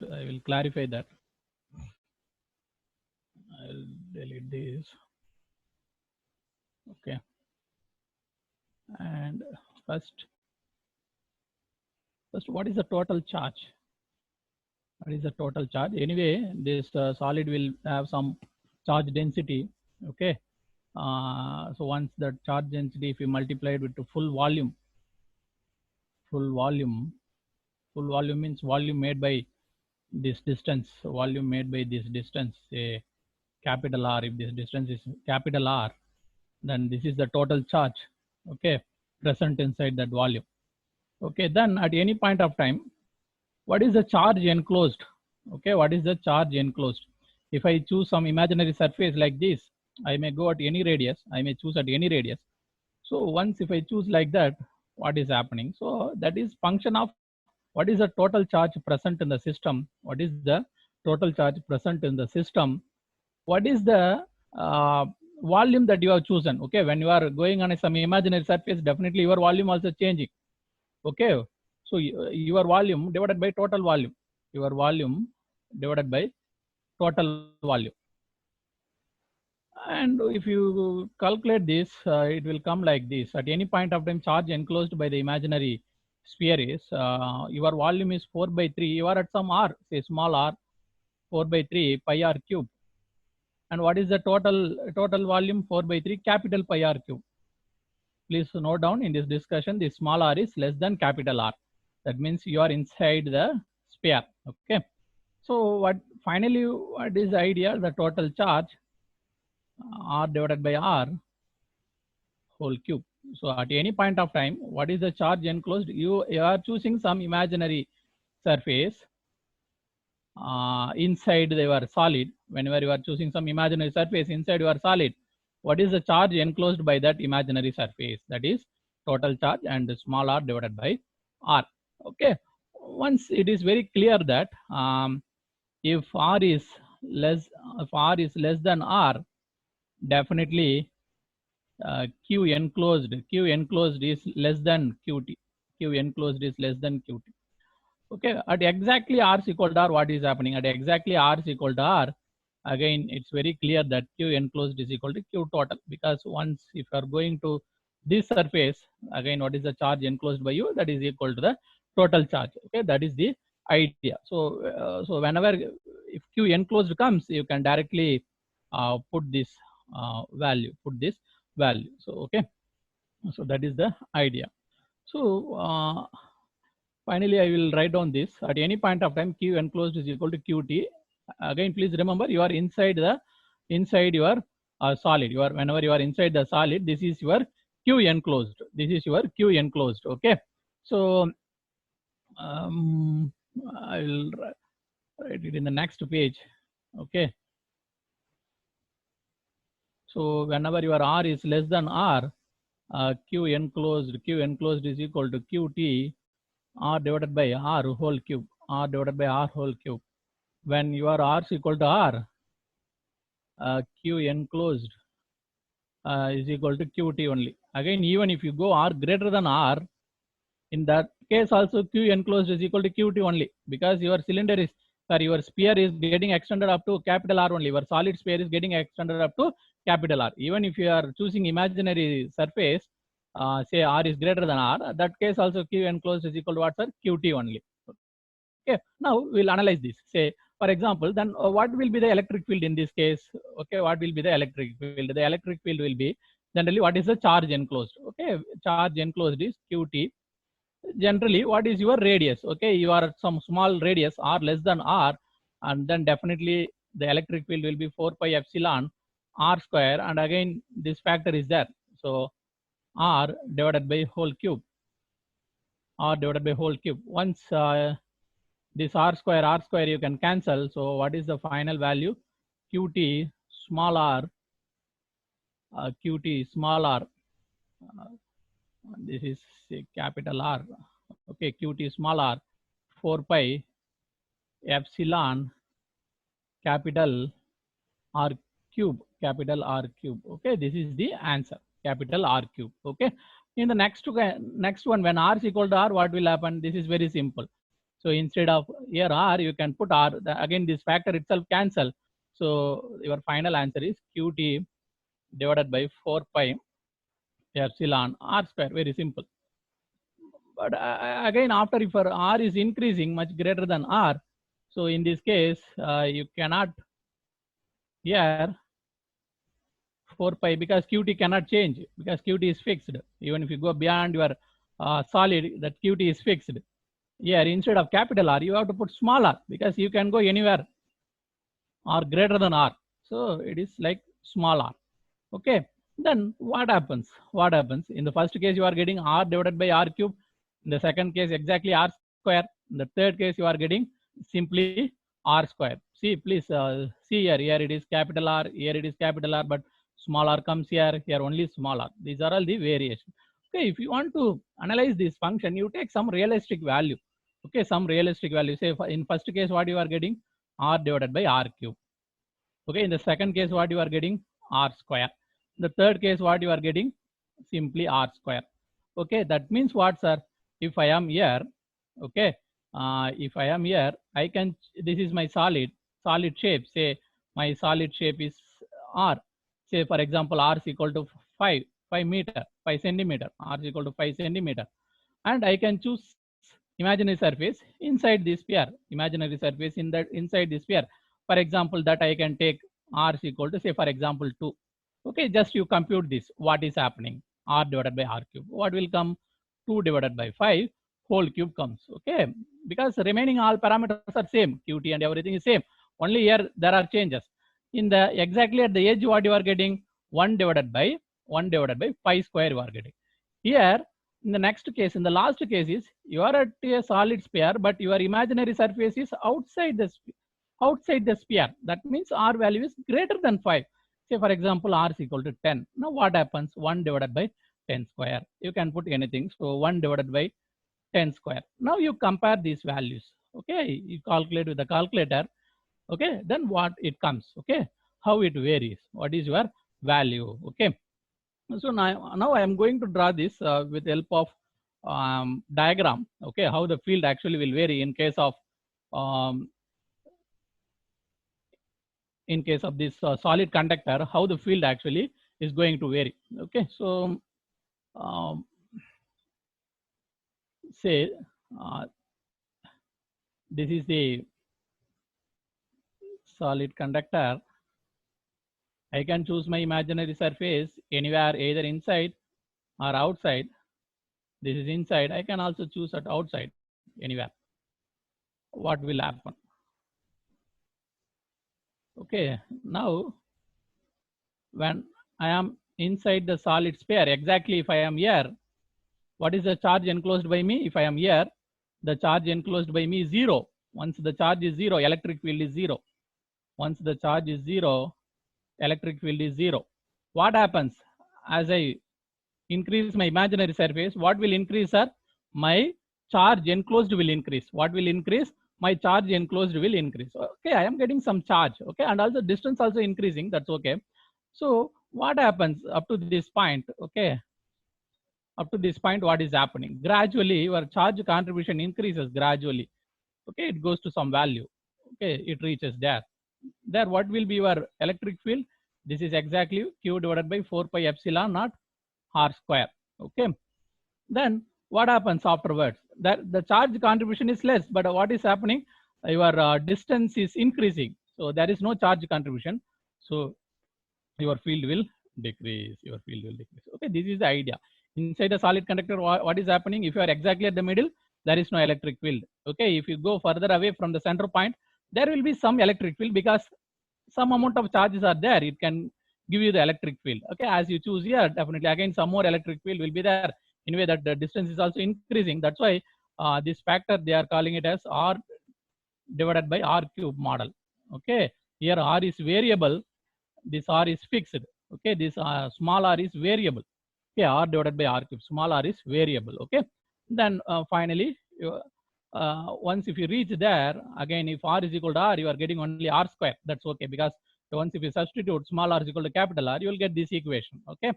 I will clarify that. I'll delete this. Okay. And first, what is the total charge? What is the total charge? Anyway, this solid will have some charge density. Okay. So once the charge density, if you multiply it with the full volume means volume made by this distance, say capital R. If this distance is capital R, then this is the total charge, okay, present inside that volume. Okay, then at any point of time, what is the charge enclosed? Okay, what is the charge enclosed? If I choose some imaginary surface like this, I may go at any radius, I may choose at any radius. So once if I choose like that, what is happening? So that is function of what is the total charge present in the system? What is the total charge present in the system? What is the volume that you have chosen? Okay, when you are going on some imaginary surface, definitely your volume also changing. Okay, so your volume divided by total volume, your volume divided by total volume. And if you calculate this, it will come like this. At any point of time, charge enclosed by the imaginary sphere is your volume is 4 by 3. You are at some r, say small r, 4 by 3 pi r cube. And what is the total volume? 4 by 3 capital pi r cube. Please note down in this discussion, the small r is less than capital R. That means you are inside the sphere. Okay. So what is the idea? The total charge R divided by R whole cube. So at any point of time, what is the charge enclosed? You are choosing some imaginary surface inside your solid. Whenever you are choosing some imaginary surface inside your solid, what is the charge enclosed by that imaginary surface? That is total charge and small r divided by R. Okay. Once it is very clear that if R is less than R, definitely Q enclosed is less than QT. Q enclosed is less than QT. Okay, at exactly R is equal to R, what is happening? At exactly R is equal to R, again it's very clear that Q enclosed is equal to Q total, because once if you are going to this surface, again what is the charge enclosed by you? That is equal to the total charge. Okay, that is the idea. So so whenever if Q enclosed comes, you can directly put this value. So okay, so that is the idea. So finally, I will write down this. At any point of time, Q enclosed is equal to QT. Again, please remember, you are inside your solid. Whenever you are inside the solid, this is your Q enclosed. This is your Q enclosed. Okay. So I will write it in the next page. Okay. So whenever your R is less than R, Q enclosed is equal to QT R divided by R whole cube. R divided by R whole cube. When your R is equal to R, Q enclosed is equal to QT only. Again, even if you go R greater than R, in that case also Q enclosed is equal to QT only, because your your sphere is getting extended up to capital R only. Your solid sphere is getting extended up to capital R. Even if you are choosing imaginary surface, say R is greater than R, that case also Q enclosed is equal to what, sir? QT only. Okay, now we'll analyze this. Say, for example, then what will be the electric field in this case? Okay, what will be the electric field? The electric field will be generally what is the charge enclosed? Okay, charge enclosed is QT. Generally, what is your radius? Okay, you are at some small radius R less than R, and then definitely the electric field will be 4 pi epsilon R square, and again this factor is there. So R divided by whole cube. R divided by whole cube. Once this R square you can cancel. So what is the final value? QT small r, QT small r, this is capital R. Okay, QT small r, 4 pi epsilon capital R cube, Okay, this is the answer, capital R cube. Okay, in the next one, when R is equal to R, what will happen? This is very simple. So instead of here r, you can put r. Again, this factor itself cancel. So your final answer is qt divided by 4 pi epsilon r square. Very simple. But again, after if r is increasing much greater than r, so in this case, you cannot here 4 pi because qt cannot change because qt is fixed. Even if you go beyond your solid, that qt is fixed. Here, instead of capital R, you have to put small r because you can go anywhere r greater than r. So it is like small r. Okay. Then what happens? What happens? In the first case, you are getting r divided by r cube. In the second case, exactly r square. In the third case, you are getting simply r square. See, please see here. Here it is capital R. Here it is capital R, but small r comes here. Here only small r. These are all the variations. Okay. If you want to analyze this function, you take some realistic value. Okay, some realistic value. Say in first case, what you are getting? R divided by r cube. Okay, in the second case, what you are getting? R square. In the third case, what you are getting? Simply r square. Okay, that means what, sir? If I am here, okay, if I am here, I can, this is my solid shape. Say my solid shape is r. Say for example, r is equal to 5 meter, 5 centimeter. R is equal to 5 centimeter. And I can choose imaginary surface inside this sphere, imaginary surface in that inside this sphere. For example, that I can take r is equal to, say for example, 2. Okay, just you compute this. What is happening? R divided by r cube. What will come? 2 divided by 5 whole cube comes. Okay, because remaining all parameters are same. Qt and everything is same. Only here there are changes. In the exactly at the edge, what you are getting? 1 divided by 5 square you are getting. Here, in the next case, in the last case is you are at a solid sphere, but your imaginary surface is outside the sphere. That means r value is greater than 5. Say for example, r is equal to 10. Now what happens? 1 divided by 10 square. You can put anything. So 1 divided by 10 square. Now you compare these values. Okay, you calculate with the calculator. Okay, then what it comes? Okay, how it varies? What is your value? Okay. So now I am going to draw this with the help of diagram. Okay, how the field actually will vary in case of this solid conductor, how the field actually is going to vary. Okay, so say this is the solid conductor. I can choose my imaginary surface anywhere, either inside or outside. This is inside. I can also choose at outside, anywhere. What will happen? Okay, now when I am inside the solid sphere, exactly if I am here, what is the charge enclosed by me? If I am here, the charge enclosed by me is 0. Once the charge is 0, electric field is 0. Once the charge is 0, electric field is 0. What happens? As I increase my imaginary surface, what will increase, sir? My charge enclosed will increase. What will increase? My charge enclosed will increase. Okay, I am getting some charge. Okay, and also distance also increasing. That's okay. So what happens up to this point? Okay, up to this point, what is happening? Gradually, your charge contribution increases gradually. Okay, it goes to some value. Okay, it reaches there. There, what will be your electric field? This is exactly Q divided by 4 pi epsilon naught r square. Okay, then what happens afterwards? That the charge contribution is less, but what is happening? Your distance is increasing, so there is no charge contribution. So your field will decrease. Your field will decrease. Okay, this is the idea. Inside a solid conductor, what is happening? If you are exactly at the middle, there is no electric field. Okay, if you go further away from the center point, there will be some electric field because some amount of charges are there. It can give you the electric field. Okay, as you choose here, definitely again some more electric field will be there. In a way that the distance is also increasing. That's why this factor they are calling it as r divided by r cube model. Okay, here r is variable. This r is fixed. Okay, this small r is variable. Okay, r divided by r cube. Small r is variable. Okay, then finally, once if you reach there, again if r is equal to r, you are getting only r square. That's okay, because once if you substitute small r is equal to capital R, you will get this equation. Okay,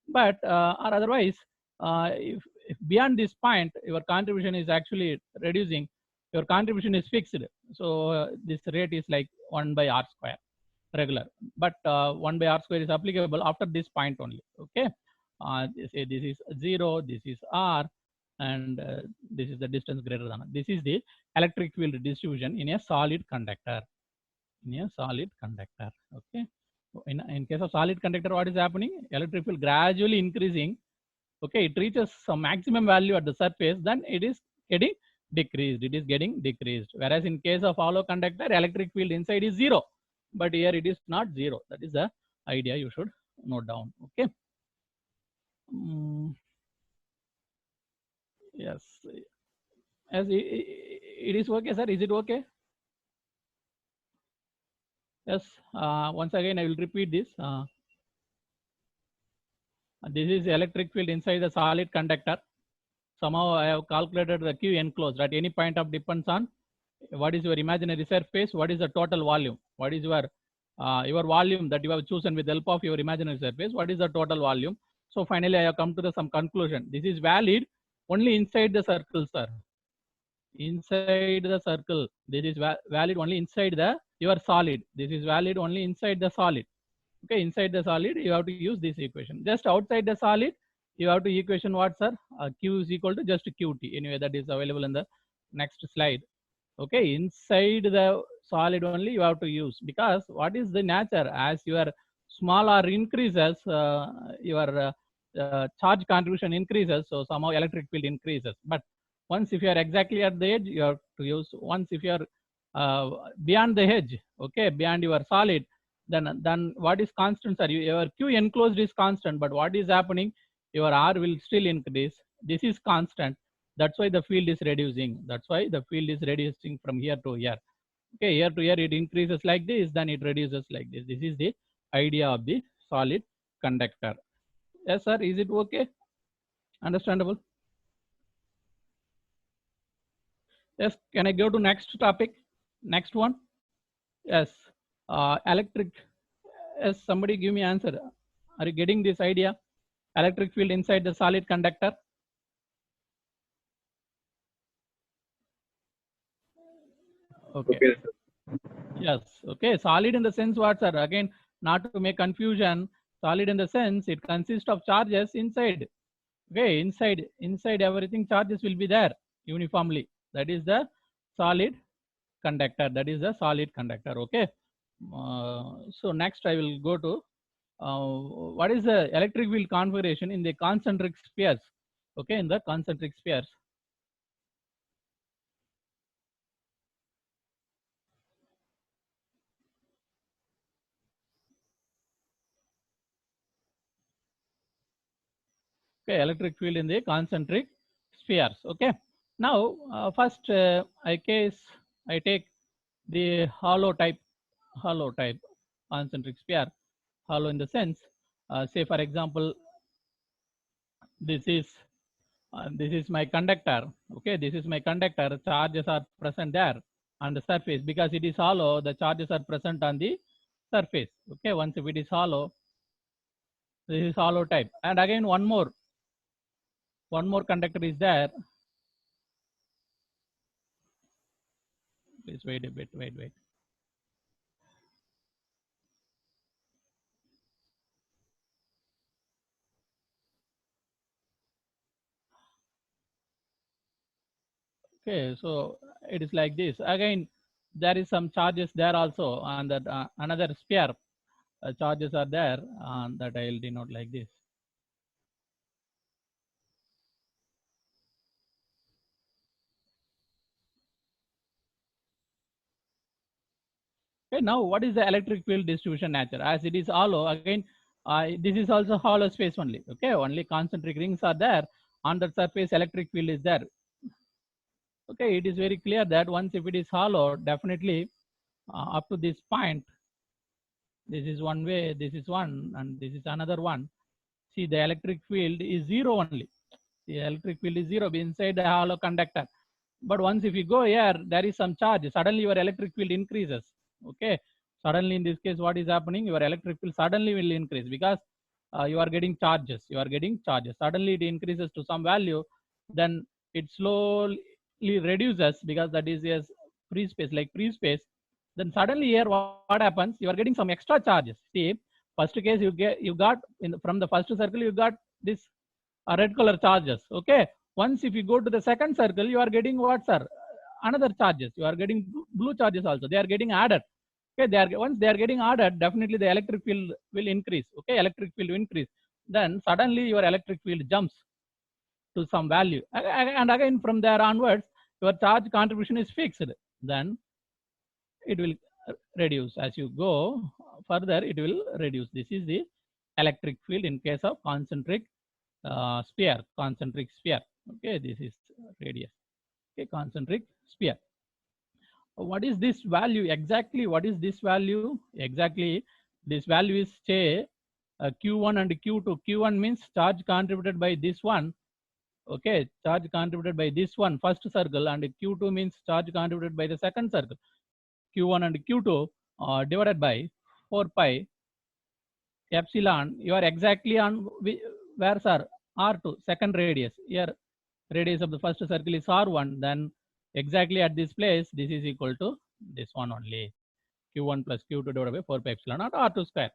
but or otherwise, if beyond this point your contribution is actually reducing, your contribution is fixed. So this rate is like 1 by r square regular, but 1 by r square is applicable after this point only. Okay, say this is 0, this is r, and this is the distance greater than. This is the electric field distribution in a solid conductor. In a solid conductor. Okay, in case of solid conductor, what is happening? Electric field gradually increasing. Okay, it reaches some maximum value at the surface, then it is getting decreased. It is getting decreased. Whereas in case of hollow conductor, electric field inside is 0, but here it is not 0. That is the idea you should note down. Okay. Yes. As it is okay, sir. Is it okay? Yes. Once again, I will repeat this. This is electric field inside the solid conductor. Somehow I have calculated the Q enclosed at any point of depends on what is your imaginary surface, what is the total volume, what is your volume that you have chosen with the help of your imaginary surface, what is the total volume. So finally I have come to the some conclusion. This is valid only inside the circle, sir. Inside the circle. This is valid only inside the your solid. This is valid only inside the solid. Okay, inside the solid you have to use this equation. Just outside the solid you have to equation what, sir? Q is equal to just QT. Anyway, that is available in the next slide. Okay, inside the solid only you have to use, because what is the nature? As your small r increases, your charge contribution increases, so somehow electric field increases. But once if you are exactly at the edge, you have to use. Once if you are beyond the edge, okay, beyond your solid, then what is constant, sir? Your Q enclosed is constant, but what is happening? Your R will still increase. This is constant. That's why the field is reducing. That's why the field is reducing from here to here. Okay, here to here it increases like this, then it reduces like this. This is the idea of the solid conductor. Yes, sir. Is it okay? Understandable? Yes. Can I go to next topic? Next one. Yes. Electric. Yes. Somebody give me answer. Are you getting this idea? Electric field inside the solid conductor. Okay. Yes. Okay. Solid in the sense what, sir? Again, not to make confusion. Solid in the sense it consists of charges inside. Okay. Inside everything charges will be there uniformly. That is the solid conductor. That is the solid conductor. Okay. So next I will go to what is the electric field configuration in the concentric spheres. Okay. In the concentric spheres. Okay, electric field in the concentric spheres. Okay, now first I take the hollow type concentric sphere. Hollow in the sense, say for example, this is my conductor. Okay, this is my conductor. Charges are present there on the surface. Because it is hollow, the charges are present on the surface. Okay, once if it is hollow, this is hollow type. And again one more conductor is there. Please wait a bit, wait. Okay, so it is like this. Again, there is some charges there also on that another sphere. Charges are there that I will denote like this. Okay, now what is the electric field distribution nature? As it is hollow, again, this is also hollow space only. Okay, only concentric rings are there. On the surface, electric field is there. Okay, it is very clear that once if it is hollow, definitely up to this point, this is one way, this is one, and this is another one. See, the electric field is 0 only. The electric field is 0 inside the hollow conductor. But once if you go here, there is some charge. Suddenly your electric field increases. Okay. Suddenly in this case, what is happening? Your electric field suddenly will increase because you are getting charges. Suddenly it increases to some value. Then it slowly reduces because that is a free space, like free space, then suddenly here what happens, you are getting some extra charges. See, first case you got from the first circle you got this red color charges. Okay, once if you go to the second circle, you are getting what, sir? Another charges. You are getting blue charges also. They are getting added. Okay, once they are getting added, definitely the electric field will increase. Okay, electric field will increase. Then suddenly your electric field jumps to some value, and again from there onwards, your charge contribution is fixed. Then it will reduce as you go further. It will reduce. This is the electric field in case of concentric sphere. Concentric sphere. Okay, this is radius. Okay, concentric sphere. What is this value exactly? What is this value exactly? This value is say q1 and q2. Q1 means charge contributed by this one. Okay, charge contributed by this one first circle, and q2 means charge contributed by the second circle. Q1 and q2 divided by 4 pi epsilon. You are exactly on where, sir? R2, second radius. Here radius of the first circle is R1, then exactly at this place, this is equal to this one only, Q1 plus Q2 divided by 4 pi epsilon naught R2 square.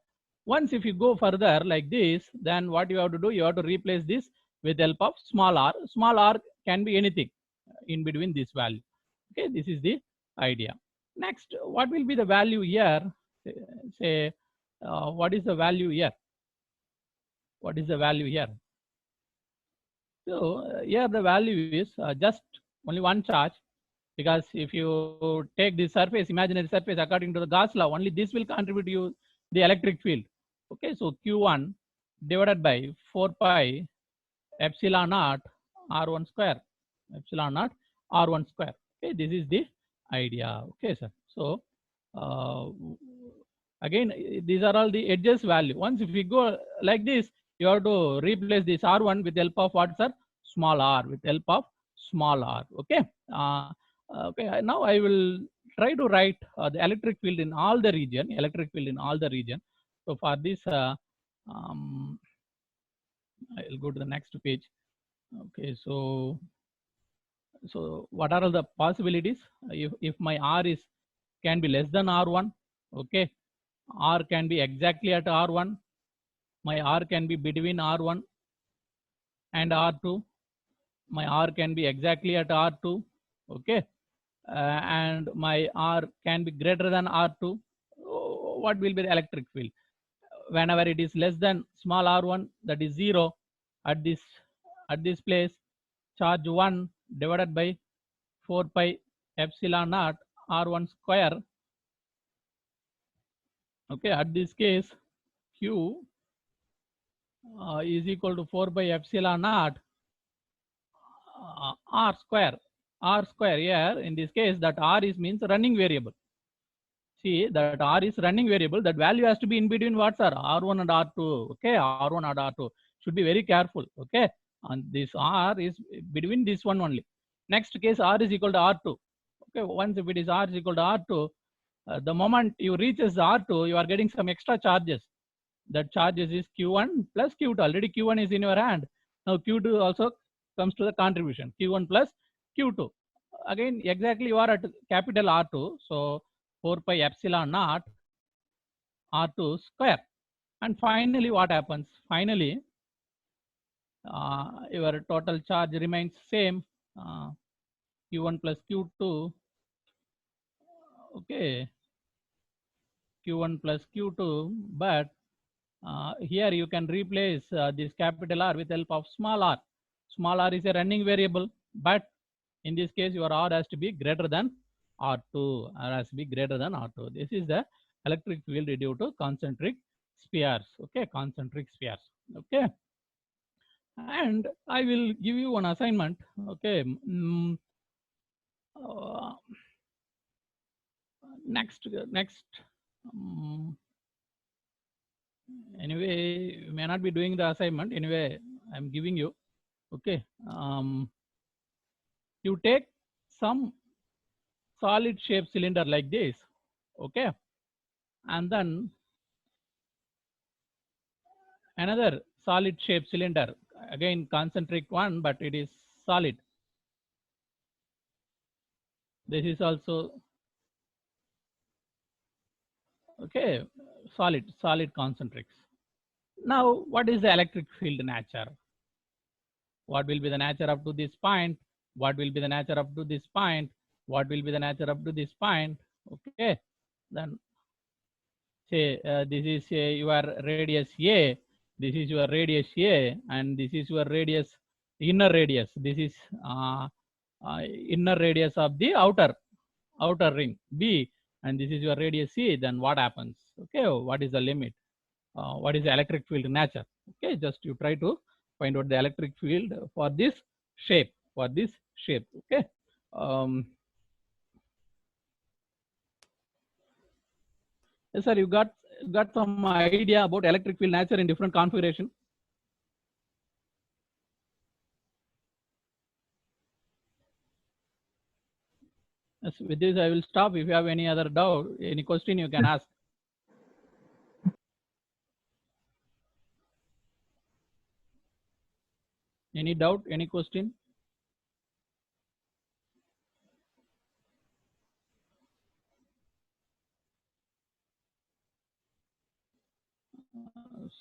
Once if you go further like this, then what you have to do, you have to replace this with help of small r. Small r can be anything in between this value. Okay, this is the idea. Next, what will be the value here? Say, what is the value here? What is the value here? So here the value is just only one charge, because if you take this surface, imaginary surface, according to the Gauss law, only this will contribute to you the electric field. Okay, so Q1 divided by 4 pi epsilon naught R1 square, epsilon naught R1 square. Okay, this is the idea. Okay, sir. So again, these are all the edges value. Once if we go like this, you have to replace this R1 with help of what, sir? Small r, with help of small r. Okay. Okay. Now I will try to write the electric field in all the region. Electric field in all the region. So for this, I will go to the next page. Okay. So what are all the possibilities? If my r is can be less than R1. Okay. R can be exactly at R1. My R can be between R1 and R2. My R can be exactly at R2. Okay. And my R can be greater than R2. What will be the electric field? Whenever it is less than small r1, that is 0, at this place, charge 1 divided by 4 pi epsilon naught r1 square. Okay, at this case, Q is equal to 4 pi epsilon naught r square. R square here, in this case, that R is means running variable. See, that R is running variable. That value has to be in between what, sir? R1 and R2. Okay, R1 and R2. Should be very careful. Okay, and this R is between this one only. Next case, R is equal to R2. Okay, once if it is R is equal to R2, the moment you reaches R2, you are getting some extra charges. That charges is Q1 plus Q2. Already Q1 is in your hand. Now Q2 also comes to the contribution. Q1 plus Q2. Again, exactly you are at capital R2. So 4 pi epsilon naught R2 square. And finally, what happens? Finally, your total charge remains same. Q1 plus Q2. Okay. Q1 plus Q2. But here you can replace this capital R with help of small r. Small r is a running variable. But in this case, your R has to be greater than R2. R has to be greater than R2. This is the electric field due to concentric spheres. Okay, concentric spheres. Okay, and I will give you one assignment. Okay, next. Anyway, you may not be doing the assignment. Anyway, I'm giving you. Okay, you take some solid shape cylinder like this. Okay, and then another solid shape cylinder, again concentric one, but it is solid. This is also okay, solid concentrics. Now, what is the electric field nature? What will be the nature up to this point? What will be the nature up to this point? What will be the nature up to this point? Okay, then say this is your radius A, this is your radius A, and this is your radius, inner radius. This is inner radius of the outer ring B, and this is your radius C. Then what happens? Okay, what is the limit? What is the electric field nature? Okay, just you try to find out the electric field for this shape. Okay. Yes, sir, you got some idea about electric field nature in different configuration? Yes, with this I will stop. If you have any other doubt, any question, you can ask. Any doubt, any question?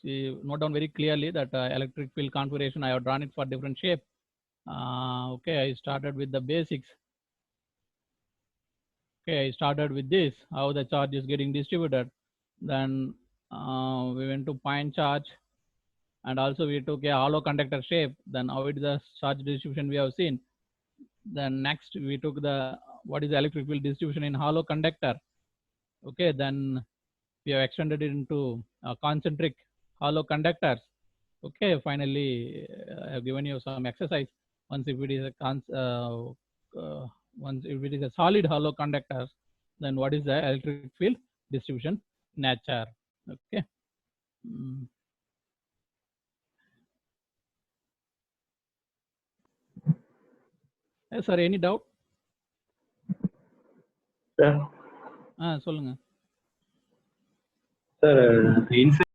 See, note down very clearly that electric field configuration, I have drawn it for different shape. Okay, I started with the basics. Okay, I started with this, how the charge is getting distributed. Then we went to point charge, and also we took a hollow conductor shape. Then how it is the charge distribution we have seen. Then next we took the what is the electric field distribution in hollow conductor. Okay, then we have extended it into concentric hollow conductors. Okay, finally I have given you some exercise. Once if it is a once if it is a solid hollow conductor, then what is the electric field distribution nature? Okay. Yes, sir, any doubt? Sir. சொல்லுங்க. Sir, inside